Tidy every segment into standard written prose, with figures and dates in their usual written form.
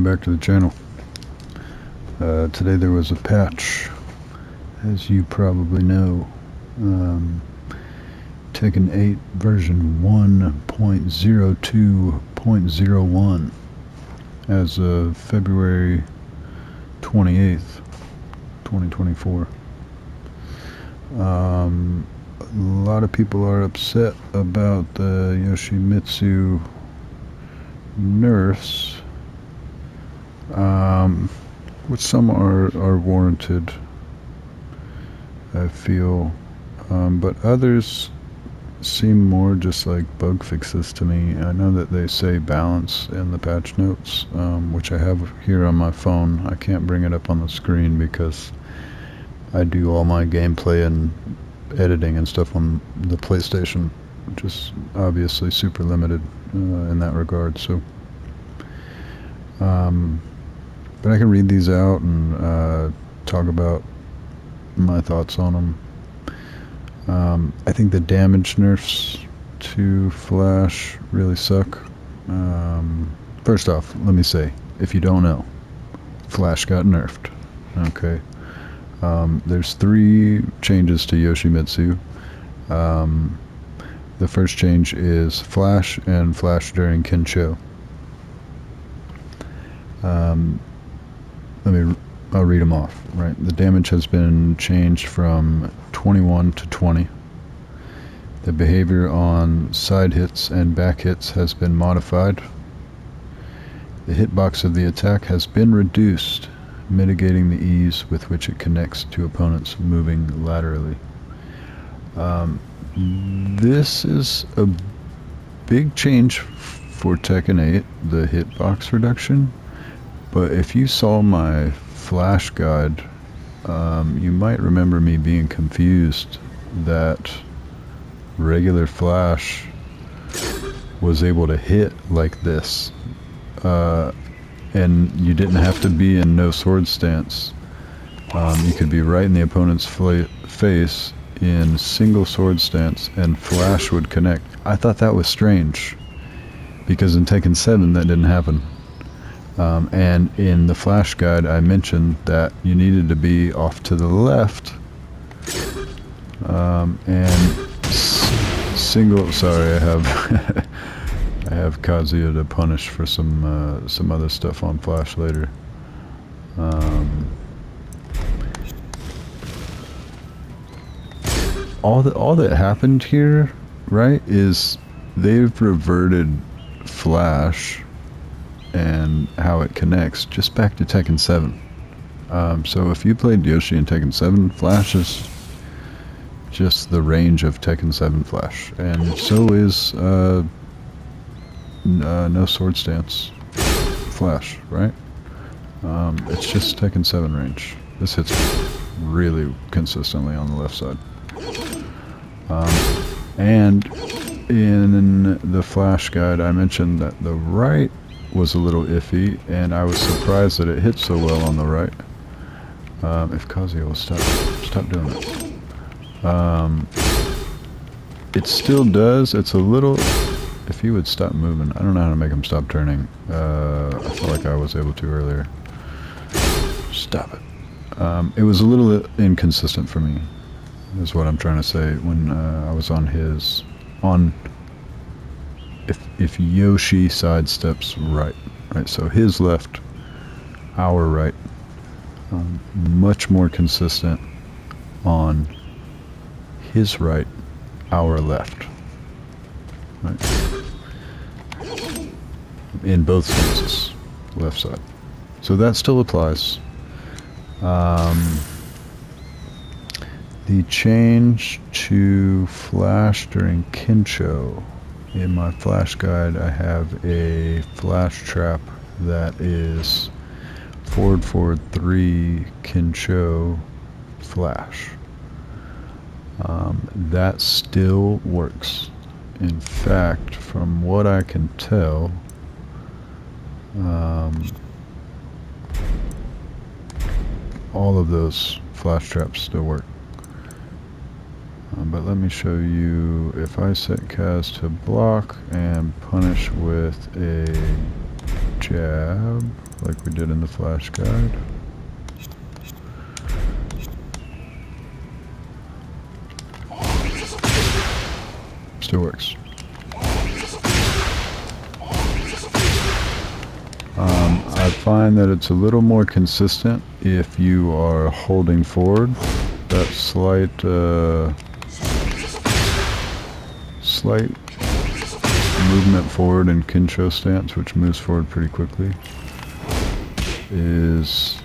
back to the channel. Today there was a patch, as you probably know. Tekken 8 version 1.02.01 as of February 28th, 2024. A lot of people are upset about the Yoshimitsu NERFS, which some are warranted, I feel, but others seem more just like bug fixes to me. I know that they say balance in the patch notes, which I have here on my phone. I can't bring it up on the screen because I do all my gameplay and editing and stuff on the PlayStation, which is obviously super limited in that regard. So, but I can read these out and talk about my thoughts on them. I think the damage nerfs to Flash really suck. First off, let me say, if you don't know, Flash got nerfed. Okay. There's 3 changes to Yoshimitsu. The first change is Flash and Flash during Kensho. I'll read them off. Right, the damage has been changed from 21 to 20. The behavior on side hits and back hits has been modified. The hitbox of the attack has been reduced, mitigating the ease with which it connects to opponents moving laterally. This is a big change for Tekken 8, the hitbox reduction. But if you saw my Flash guide, you might remember me being confused that regular Flash was able to hit like this, and you didn't have to be in no sword stance. You could be right in the opponent's face in single sword stance and Flash would connect. I thought that was strange because in Tekken 7 that didn't happen. And in the Flash guide I mentioned that you needed to be off to the left, and single, sorry, I have I have Kazuya to punish for some other stuff on Flash later. All that happened here, right, is they've reverted Flash and how it connects just back to Tekken 7. So if you played Yoshi in Tekken 7, Flash is just the range of Tekken 7 Flash, and so is no sword stance Flash, right? It's just Tekken 7 range. This hits really consistently on the left side. And in the Flash guide I mentioned that the right was a little iffy, and I was surprised that it hit so well on the right. If Kazuya will stop doing it. It still does. It's a little, if he would stop moving. I don't know how to make him stop turning. I felt like I was able to earlier. Stop it. It was a little inconsistent for me, is what I'm trying to say, when I was on his, if Yoshi sidesteps right, so his left, our right, much more consistent on his right, our left, right, in both stances, left side. So that still applies. The change to Flash during Kensho. In my Flash guide I have a Flash trap that is forward 3 Kensho Flash. That still works. In fact, from what I can tell, all of those Flash traps still work. But let me show you, if I set Kaz to block and punish with a jab, like we did in the flash guide. Still works. I find that it's a little more consistent if you are holding forward. That slight movement forward in Kincho stance, which moves forward pretty quickly, is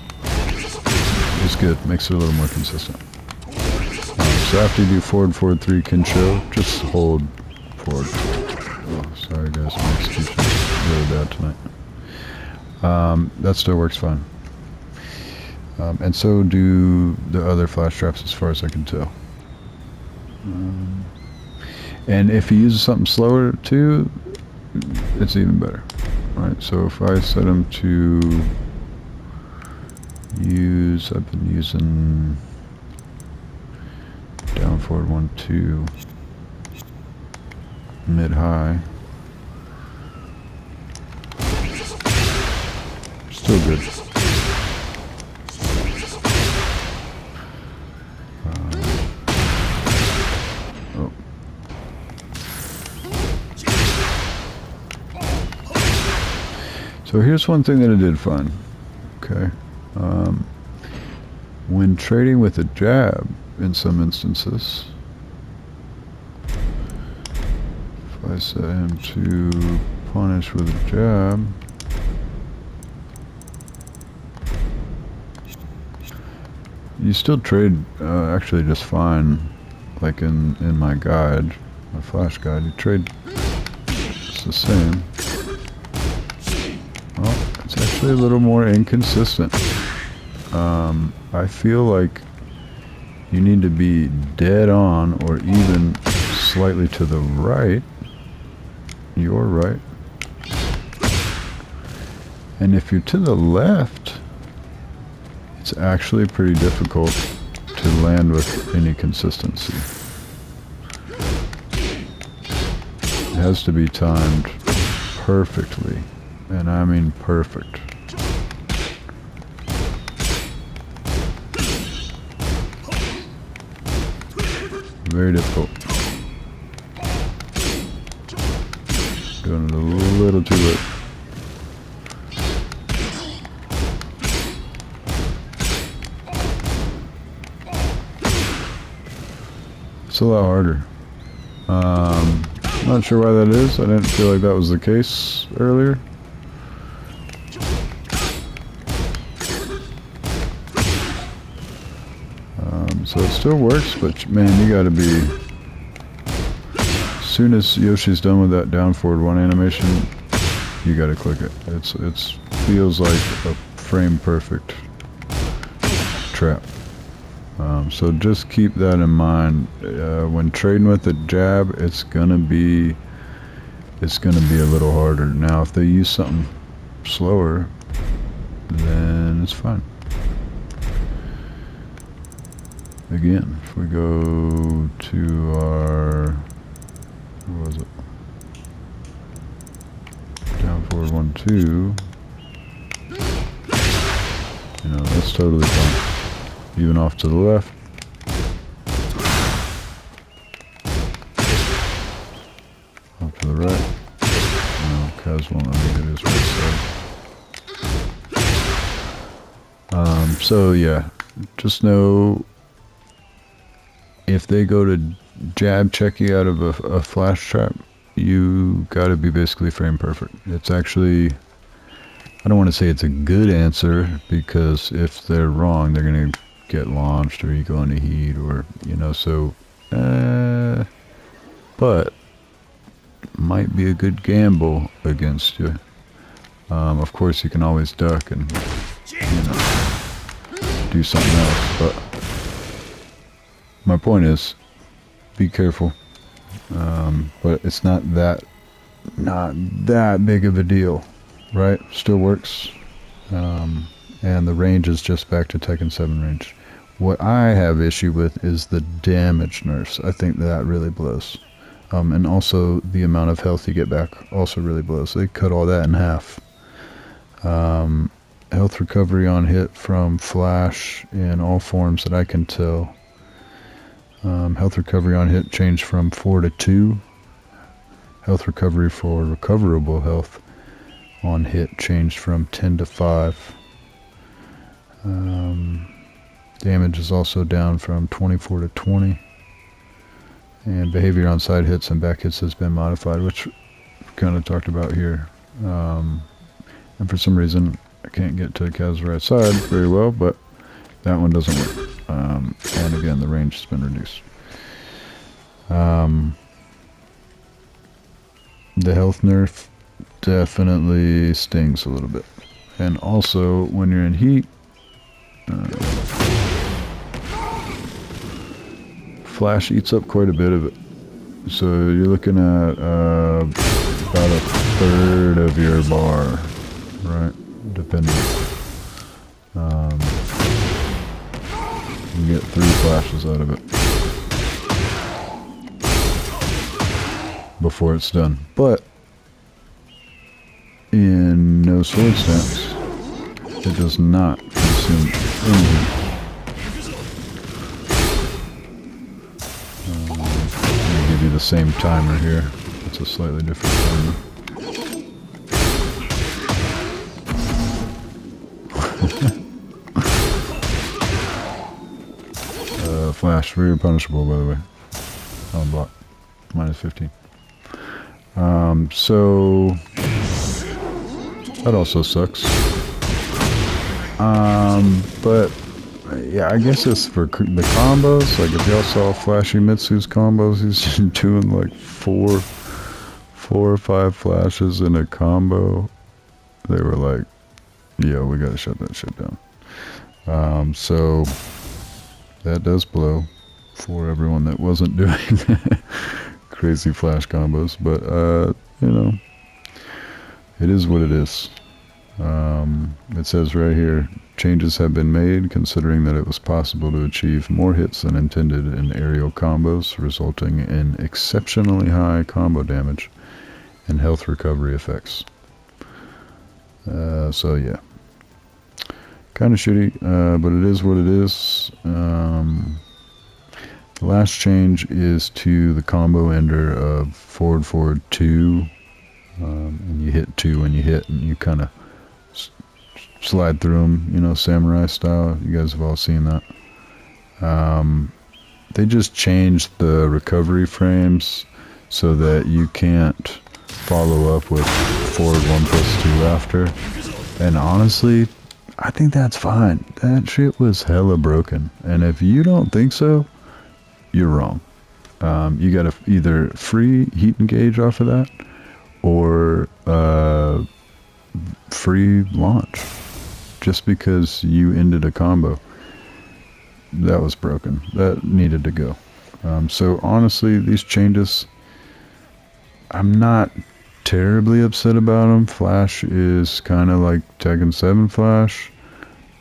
good. Makes it a little more consistent. So after you do forward, 3 Kincho, just hold forward. Oh, sorry guys, my execution is really bad tonight. That still works fine. And so do the other flash traps as far as I can tell. And if he uses something slower too, it's even better. Alright, so if I set him to use, I've been using down forward 1, 2, mid high. Still good. Oh. So here's one thing that I did find. Okay. When trading with a jab, in some instances, if I set him to punish with a jab, you still trade actually just fine. Like in my guide, my flash guide, you trade it's the same. Well, it's actually a little more inconsistent. I feel like you need to be dead on or even slightly to the right. You're right. And if you're to the left, it's actually pretty difficult to land with any consistency. It has to be timed perfectly, and I mean perfect. Very difficult. Doing it a little too late. It's a lot harder. Not sure why that is. I didn't feel like that was the case earlier. So it still works, but man, you gotta be... As soon as Yoshi's done with that down forward 1 animation, you gotta click it. It's feels like a frame perfect trap. So just keep that in mind. When trading with a jab, it's gonna be a little harder. Now, if they use something slower, then it's fine. Again, if we go to our, what was it? Down forward 1, 2. You know, that's totally fine. Even off to the left. Off to the right. No, Kaz won't let me hit his right side. So yeah, just know if they go to jab check you out of a flash trap, you gotta be basically frame perfect. It's actually, I don't want to say it's a good answer, because if they're wrong, they're gonna get launched or you go into heat, or you know, so but might be a good gamble against you. Of course you can always duck and, you know, do something else, but my point is be careful. But it's not that big of a deal, right? Still works. And the range is just back to Tekken 7 range. What I have issue with is the damage nerfs. I think that really blows. And also the amount of health you get back also really blows. They cut all that in half. Health recovery on hit from flash in all forms that I can tell. Health recovery on hit changed from 4 to 2. Health recovery for recoverable health on hit changed from 10 to 5. Damage is also down from 24 to 20. And behavior on side hits and back hits has been modified, which we kind of talked about here. And for some reason, I can't get to Kaz's right side very well, but that one doesn't work. And again, the range has been reduced. The health nerf definitely stings a little bit. And also, when you're in heat, flash eats up quite a bit of it. So you're looking at about a third of your bar, right? Depending. You get 3 flashes out of it before it's done. But in no sword stance, it does not consume anything. I'll give you the same timer here. It's a slightly different timer. Flash, very punishable, by the way. On block. Minus 15. So that also sucks. But yeah, I guess it's for the combos. Like if y'all saw Yoshimitsu's combos, he's doing like four or 5 flashes in a combo. They were like, yeah, we gotta shut that shit down. So that does blow for everyone that wasn't doing crazy flash combos, but you know, it is what it is. It says right here, changes have been made considering that it was possible to achieve more hits than intended in aerial combos, resulting in exceptionally high combo damage and health recovery effects. So yeah, kind of shitty, but it is what it is. The last change is to the combo ender of forward 2, and you hit 2 when you hit, and you kind of slide through them, you know, samurai style. You guys have all seen that. They just changed the recovery frames so that you can't follow up with forward 1+2 after. And honestly, I think that's fine. That shit was hella broken. And if you don't think so, you're wrong. You gotta either free heat engage off of that, or free launch. Just because you ended a combo. That was broken. That needed to go. So honestly, these changes, I'm not terribly upset about them. Flash is kind of like Tekken 7 Flash,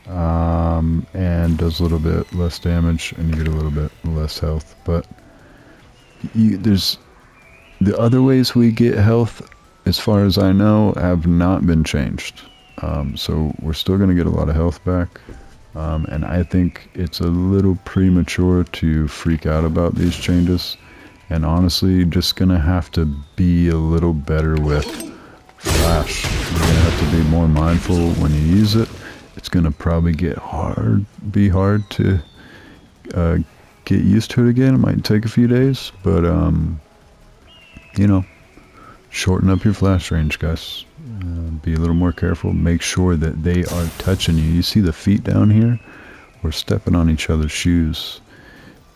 and does a little bit less damage, and you get a little bit less health. But there's the other ways we get health, as far as I know, have not been changed. So we're still going to get a lot of health back. And I think it's a little premature to freak out about these changes. And honestly, just going to have to be a little better with Flash. You're going to have to be more mindful when you use it. It's going to probably be hard to get used to it again. It might take a few days, but you know, shorten up your flash range, guys. Be a little more careful. Make sure that they are touching you. You see the feet down here? We're stepping on each other's shoes.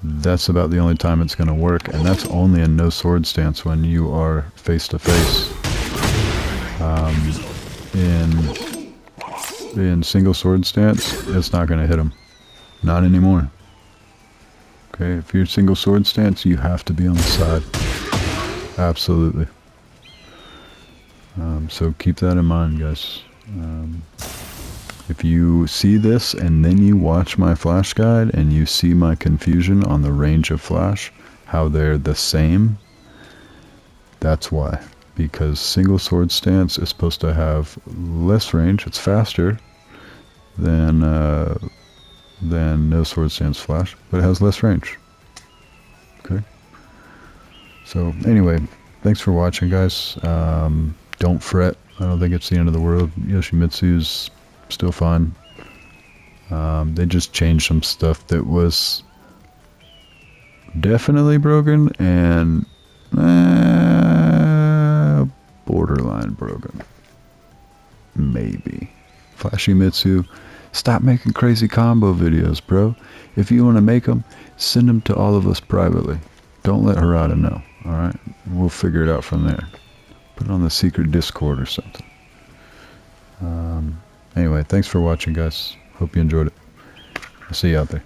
That's about the only time it's going to work, and that's only in no sword stance when you are face to face. In single sword stance, it's not going to hit them. Not anymore. Okay, if you're single sword stance, you have to be on the side. Absolutely. So keep that in mind, guys. If you see this and then you watch my flash guide and you see my confusion on the range of flash, how they're the same, that's why. because single sword stance is supposed to have less range. It's faster than no sword stance flash, but it has less range. Okay. So anyway, thanks for watching, guys. Don't fret. I don't think it's the end of the world. Yoshimitsu's still fine. They just changed some stuff that was definitely broken and borderline broken. Maybe. Flashimitsu, stop making crazy combo videos, bro. If you want to make them, send them to all of us privately. Don't let Harada know, alright? We'll figure it out from there. Put it on the secret Discord or something. Anyway, thanks for watching, guys. Hope you enjoyed it. I'll see you out there.